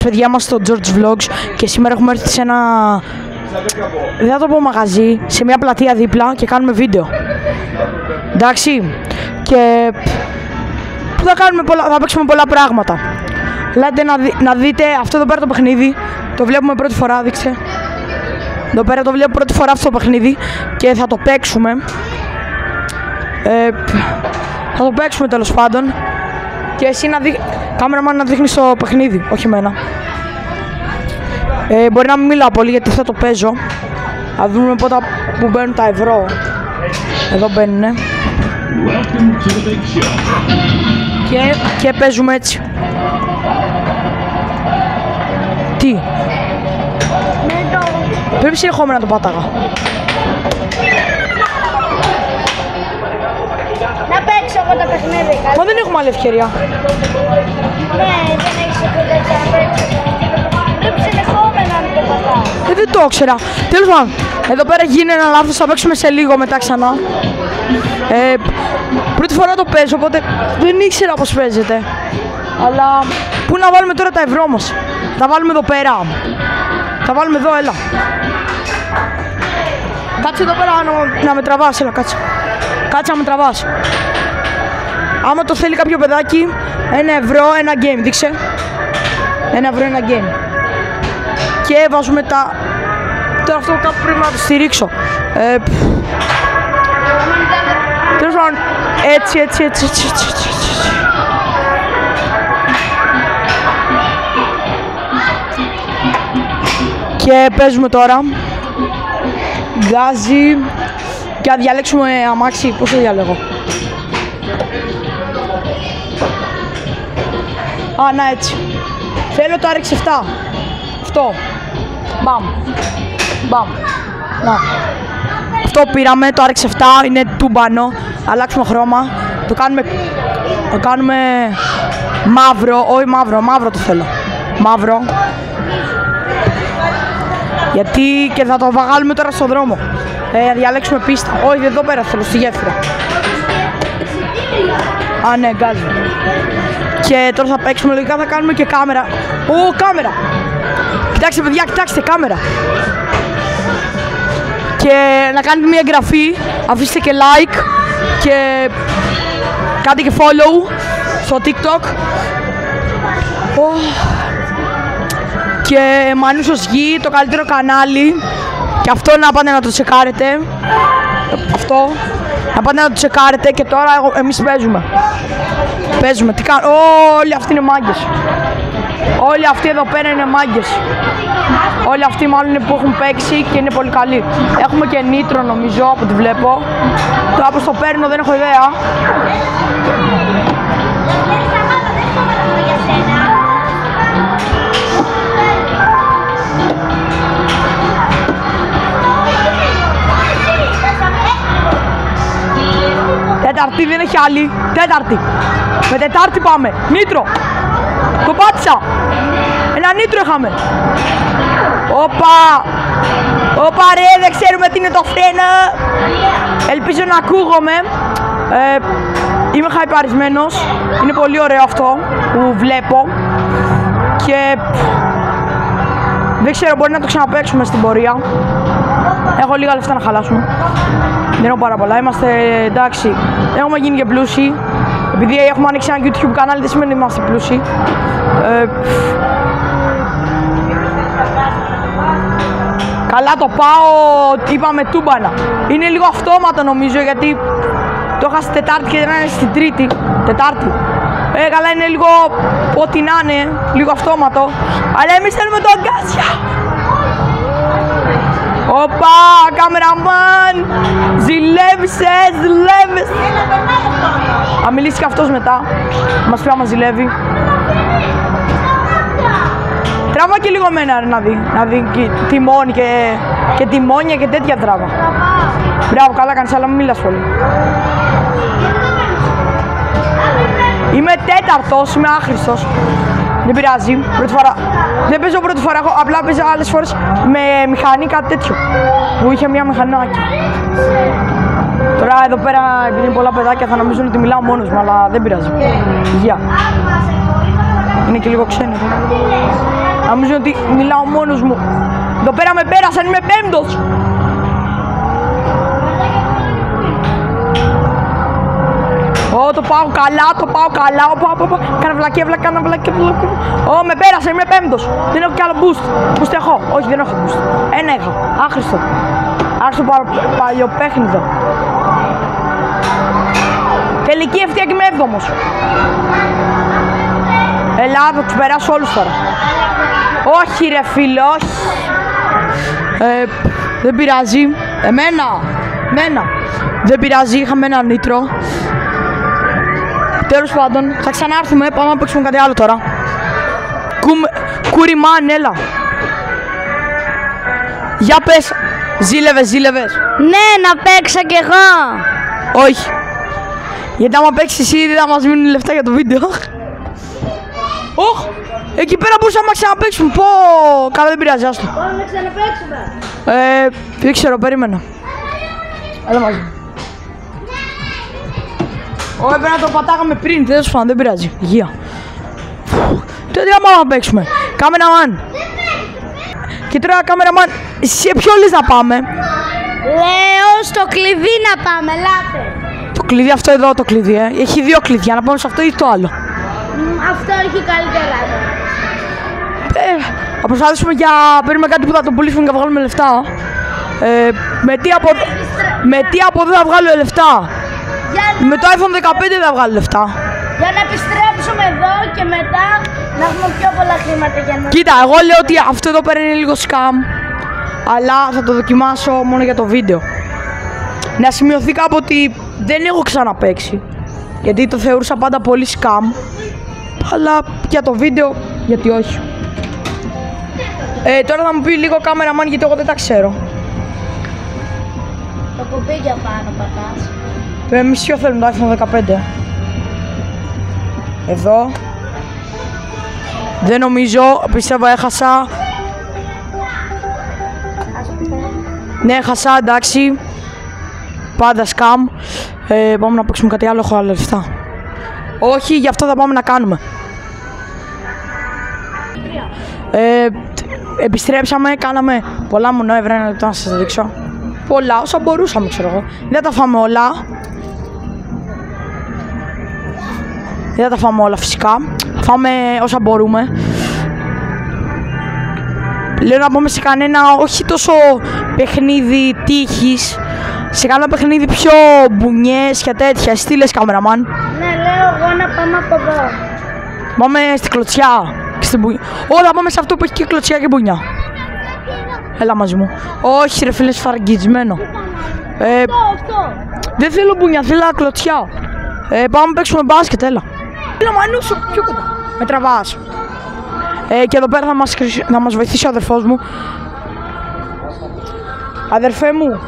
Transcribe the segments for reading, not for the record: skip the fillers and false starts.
παιδιά, είμαστε στο George Vlogs και σήμερα έχουμε έρθει σε ένα, δεν θα το πω μαγαζί, σε μια πλατεία δίπλα και κάνουμε βίντεο. Εντάξει, και θα παίξουμε πολλά πράγματα. Λέτε να δείτε αυτό εδώ πέρα το παιχνίδι, το βλέπουμε πρώτη φορά, δείξτε. Εδώ πέρα το βλέπω πρώτη φορά αυτό το παιχνίδι και θα το παίξουμε. Θα το παίξουμε τέλος πάντων. Και εσύ κάμεραμαν να δείχνεις το παιχνίδι, όχι εμένα. Μπορεί να μην μιλάω πολύ γιατί θα το παίζω. Θα δούμε πότε που μπαίνουν τα ευρώ. Εδώ μπαίνουνε. Και παίζουμε έτσι. Τι? Πρέπει συνεχόμενα να το πάταγα. Να παίξω εγώ το παιχνίδι. Μα δεν έχουμε άλλη ευκαιρία. Ναι, δεν έχεις ευκαιρία να παίξω. Πρέπει συνεχόμενα να το πατάω. Δεν το ήξερα. Τέλος πάντων, εδώ πέρα γίνει ένα λάθος, θα παίξουμε σε λίγο μετά ξανά. Πρώτη φορά το παίζω, οπότε δεν ήξερα πώς παίζεται. Αλλά πού να βάλουμε τώρα τα ευρώ μας? Τα βάλουμε εδώ πέρα. Τα βάλουμε εδώ, έλα. Κάτσε εδώ πέρα να με τραβάς, έλα κάτσε. Κάτσε να με τραβάς. Άμα το θέλει κάποιο παιδάκι, 1 ευρώ, ένα game, δείξε. 1 ευρώ, ένα game. Και βάζουμε τα... Τώρα αυτό κάπου πρέπει να το στηρίξω. Τέλος πάντων, έτσι. Και παίζουμε τώρα. Γκάζι. Και να διαλέξουμε αμάξι, πώς το διαλέγω? Να έτσι. Θέλω το RX-7. Αυτό. Μπαμ. Να. Αυτό πήραμε, το RX-7 είναι τούμπανο. Αλλάξουμε χρώμα. Το κάνουμε μαύρο. Όχι μαύρο το θέλω. Μαύρο. Γιατί και θα το βγάλουμε τώρα στον δρόμο. Διαλέξουμε πίστα. Όχι, εδώ πέρα θέλω, στη γέφυρα. Ναι, γκάζι. Και τώρα θα παίξουμε, λογικά θα κάνουμε και κάμερα. Κάμερα! Κοιτάξτε παιδιά, κοιτάξτε, κάμερα. Και να κάνετε μια εγγραφή, αφήστε και like και κάντε και follow στο TikTok. Και Μανούσος Γη, το καλύτερο κανάλι. Και αυτό να πάτε να το τσεκάρετε. Αυτό. Να πάτε να το τσεκάρετε και τώρα εμείς παίζουμε. Τι κάνουμε? Όλοι αυτοί είναι μάγκες. Όλοι αυτοί εδώ πέρα είναι μάγκες. Όλοι αυτοί μάλλον είναι που έχουν παίξει και είναι πολύ καλοί. Έχουμε και νίτρο νομίζω από ό,τι βλέπω. Τώρα πως το παίρνω δεν έχω ιδέα. Τέταρτη, δεν έχει άλλη. Τέταρτη. Με Τετάρτη πάμε. Νίτρο. Το πάτησα. Ένα νίτρο είχαμε. Όπα ρε, δεν ξέρουμε τι είναι το φρένο. Ελπίζω να ακούγομαι. Είμαι χαϊπαρισμένος. Είναι πολύ ωραίο αυτό που βλέπω. Και δεν ξέρω, μπορεί να το ξαναπαίξουμε στην πορεία. Έχω λίγα λεφτά να χαλάσουμε. Δεν έχω πάρα πολλά, είμαστε εντάξει. Έχουμε γίνει και πλούσιοι. Επειδή έχουμε ανοίξει ένα YouTube κανάλι δεν σημαίνει ότι είμαστε πλούσιοι. Καλά το πάω, είπαμε τούμπανα. Είναι λίγο αυτόματο νομίζω γιατί το είχα στη Τετάρτη και δεν είναι στην Τρίτη. Τετάρτη. Καλά είναι λίγο ό,τι να είναι, λίγο αυτόματο. Αλλά εμείς θέλουμε το αγκάσια. Όπα, καμεραμάν! Ζηλεύεις! Θα μιλήσει και αυτός μετά. Μας πει άμα ζηλεύει. Τράβα και λίγο μένα ρε, να δει τιμόνι και τιμόνια και τέτοια τράβα. Μπράβο, καλά κάνεις, αλλά μην μιλάς πολύ. Είμαι τέταρτος, είμαι άχρηστος. Δεν πειράζει, πρώτη φορά. Δεν παίζω πρώτη φορά, απλά παίζω άλλες φορές με μηχανή κάτι τέτοιο. Που είχε μια μηχανάκι. Τώρα εδώ πέρα, επειδή είναι πολλά παιδάκια, θα νομίζουν ότι μιλάω μόνος μου, αλλά δεν πειράζει. Υγεία. Είναι και λίγο ξένοι. Νομίζω ότι μιλάω μόνος μου. Εδώ πέρα με πέρασαν, είμαι πέμπτος. Το πάω καλά, το πάω καλά. Κάνα βλακία. Με πέρασε, είμαι πέμπτος. Δεν έχω κι άλλο boost. Boost έχω. Όχι, δεν έχω boost. Ένα είχα. Άχρηστο. Άχρηστο παλιοπέχνητο. Τελική ευθεία και είμαι έβδομος. Ελά, θα τους περάσω όλους τώρα. Όχι ρε φίλε, όχι. Δεν πειράζει. Εμένα. Δεν πειράζει, είχαμε ένα νήτρο. Τέλος πάντων, θα ξανάρθουμε, πάμε να παίξουμε κάτι άλλο τώρα. Κουριμάν, έλα. Για πες, ζήλευες. Ναι, να παίξω κι εγώ. Όχι. Γιατί άμα παίξεις εσύ δεν θα μας μείνουν λεφτά για το βίντεο. Οχ, εκεί πέρα μπορούσαμε να ξαναπαίξουμε. Πω, καλά δεν πειράζει, άστο. Πάμε να ξαναπαίξουμε. Δεν ξέρω, περίμενα. Έλα μαζί. Όχι, πρέπει να το πατάγαμε πριν, τέλος πάντων, δεν πειράζει. Υγεία. Τι άμα να παίξουμε. Κάμεραμαν. Και τώρα κάμεραμαν, σε ποιο λες να πάμε. Λέω στο κλειδί να πάμε, ελάτε. Το κλειδί αυτό εδώ, το κλειδί, Έχει δύο κλειδιά, να πάμε σε αυτό ή το άλλο. Αυτό έχει καλύτερα. Θα προσπαθήσουμε για παίρνουμε κάτι που θα το πουλήσουμε και θα βγάλουμε λεφτά. Με τι από εδώ θα βγάλω λεφτά. Με το iPhone 15 θα βγάλω λεφτά. Για να επιστρέψουμε εδώ και μετά να έχουμε πιο πολλά χρήματα για να... Κοίτα, εγώ λέω ότι αυτό εδώ πέρα είναι λίγο scam. Αλλά θα το δοκιμάσω μόνο για το βίντεο. Να σημειωθεί κάπου ότι δεν έχω ξαναπαίξει. Γιατί το θεωρούσα πάντα πολύ scam. Αλλά για το βίντεο, γιατί όχι. Τώρα θα μου πει λίγο κάμεραμαν γιατί εγώ δεν τα ξέρω. Το κουμπί για πάνω πατάς. Μισό θέλουν το iPhone 15. Εδώ. Δεν νομίζω, πιστεύω έχασα. Ναι, έχασα, εντάξει. Πάντα scam. Πάμε να παίξουμε κάτι άλλο, έχω άλλα λεφτά. Όχι, γι' αυτό θα πάμε να κάνουμε. Επιστρέψαμε, κάναμε πολλά μονόευρα, ένα λεπτό να σας δείξω. Πολλά, όσα μπορούσαμε, ξέρω εγώ. Δεν τα φάμε όλα. Δεν τα φάμε όλα φυσικά. Φάμε όσα μπορούμε. Λέω να πάμε σε κανένα, όχι τόσο παιχνίδι τύχης. Σε κανένα παιχνίδι πιο μπουνιές και τέτοια. Εσύ τι λες, κάμεραμαν. Ναι, λέω εγώ να πάμε από εδώ. Πάμε στη κλωτσιά και στην μπουνιά. Όχι, θα πάμε σε αυτό που έχει και κλωτσιά και μπουνιά. Έλα μαζί μου. Όχι ρε φίλε, σφαραγγισμένο. Αυτό. Δεν θέλω μπουνιά, θέλω κλωτσιά. Πάμε να παίξουμε μπάσκετ, έλα. Έλα μανούσου, πιο κοντά. Με τραβάς. Και εδώ πέρα θα μας βοηθήσει ο αδερφός μου. Αδερφέ μου.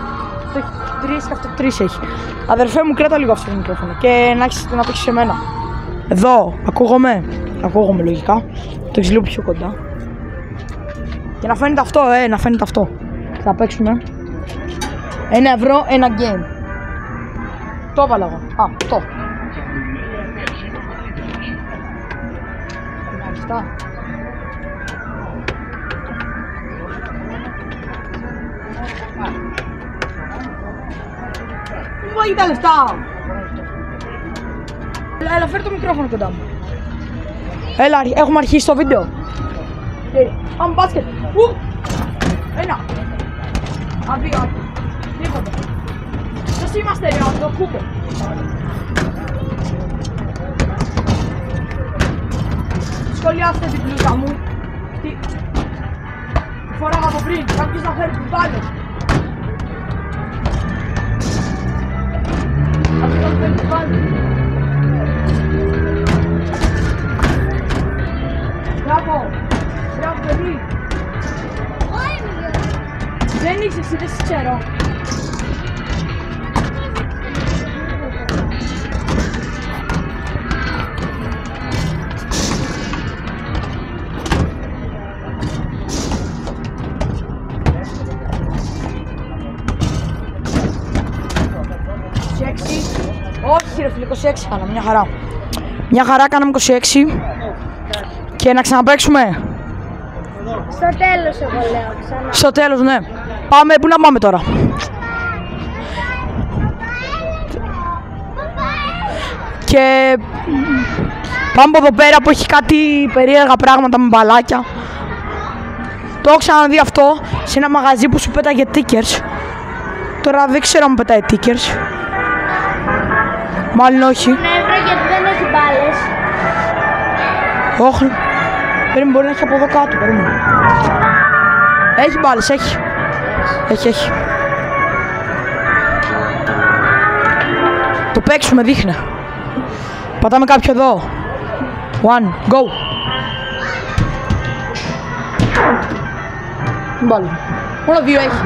Αυτό έχει 3 και αυτό 3 έχει. Αδερφέ μου, κράτα λίγο αυτό το μικρόφωνο και να παίξεις σε μένα. Εδώ, ακούγομαι λογικά. Το έχεις λίγο πιο κοντά. Και να φαίνεται αυτό, να φαίνεται αυτό. Θα παίξουμε 1 ευρώ, ένα game. Το έβαλα εγώ. Αυτό. Αυτά. Πού πάει τα λεφτά. Έλα, φέρε το μικρόφωνο κοντά μου. Έλα, έχουμε αρχίσει το βίντεο. Πάμε μπάσκετ. Ένα. Δύο. Τίποτα. Ποιος είμαστε ρε, το κούπε. Σχολιάστε την πλούτα μου. Τι φοράγα από πριν, κάποιος να φέρει τους μπάλες. Κάποιος να φέρει τους μπάλες. Μπράβο. Μπράβο παιδί. Δεν είσαι εσύ, δεν σε ξέρω. Όχι ρε φίλε, 26 κάνα, μια χαρά. Μια χαρά κάναμε 26. Και να ξαναπαίξουμε. Στο τέλος εγώ λέω ξανά. Στο τέλος, ναι. Πάμε, πού να πάμε τώρα? Και πάμε από εδώ πέρα που έχει κάτι περίεργα πράγματα με μπαλάκια. Το έχω ξαναδεί αυτό σε ένα μαγαζί που σου πέταγε tickers. Τώρα δεν ξέρω αν πετάει tickers. Μάλλον όχι. Ναι, γιατί δεν έχει μπάλες. Όχι. Περίμενε, μπορεί να έχει από εδώ κάτω. Περίμενε. Έχει μπάλες, έχει. Έχει. Το παίξουμε, δείχνε. Πατάμε κάποιο εδώ. One, go. Μπάλε. Μόνο 2 έχει.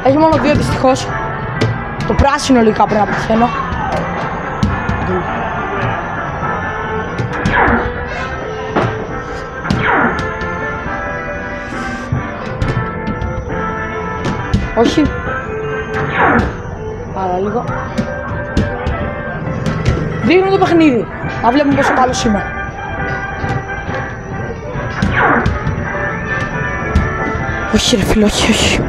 Έχει μόνο 2 δυστυχώς. Το πράσινο λογικά πρέπει να πετυχαίνω. Όχι. Άρα λίγο. Δείχνω το παιχνίδι. Να βλέπουμε πόσο καλός είμαι. Όχι ρε φίλε, όχι.